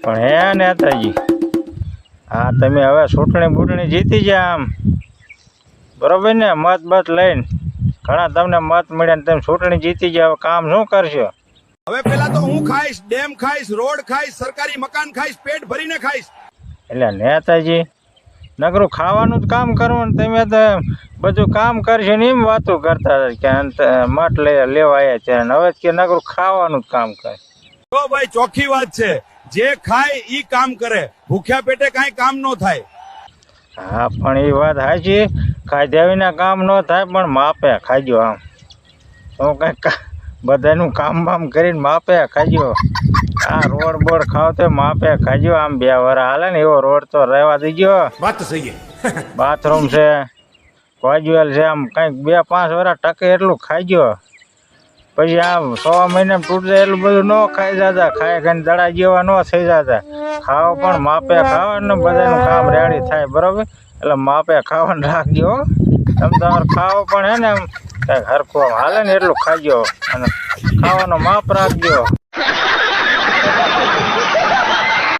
પણ હે નેતાજી, હા તમે હવે ચૂંટણી જીતી ગયા આમ બરોબર ને, મત બત લઈને ઘણા તમને મત મળ્યા ને તમે ચૂંટણી જીતી ગયા, હવે કામ શું કરશો? હવે પેલા તો હું ખાઈશ, ડેમ ખાઈશ, રોડ ખાઈશ, સરકારી મકાન ખાઈશ, પેટ ભરીને ખાઈશ. એટલે નેતાજી નકરું ખાવાનું જ કામ કરવાનું, તમે તો બધું કામ કરશો ને એમ વાતો કરતા હતા કે મત લેવા આવ્યા છે, હવે કે નકરું ખાવાનું જ કામ કરે. તો ભાઈ ચોખ્ખી વાત છે, જે ખાય ઈ કામ કરે, ભૂખ્યા પેટે કાંઈ કામ ન થાય. હા પણ એ વાત સાચી, ખાધ્યા વિના કામ ન થાય, પણ માપે ખાજો આમ શું કંઈક બધાનું કામ બામ કરીને માપે ખાજો. આ રોડ બોડ ખાવ તો માપે ખાજો, આમ 2 વર્ષ હાલે ને એવો રોડ તો રહેવા દીજો. વાત તો સહી. બાથરૂમ છે, કોજવેલ છે, આમ કંઈક 2-5 વર્ષ ટકે એટલું ખાજો. પછી આમ 6 મહિને તૂટ જાય એટલું બધું ન ખાઈ જતા, ખાઈ ખાઈને દડા જેવા ન થઈ જતા. ખાવ પણ માપે ખાવા ને બધાનું કામ રેડી થાય બરોબર, એટલે માપે ખાવાનું રાખજો. તમે તમારે ખાવો પણ હે ને એમ કંઈક હરખું હાલે ને એટલું ખાજો અને ખાવાનો માપ રાખજો.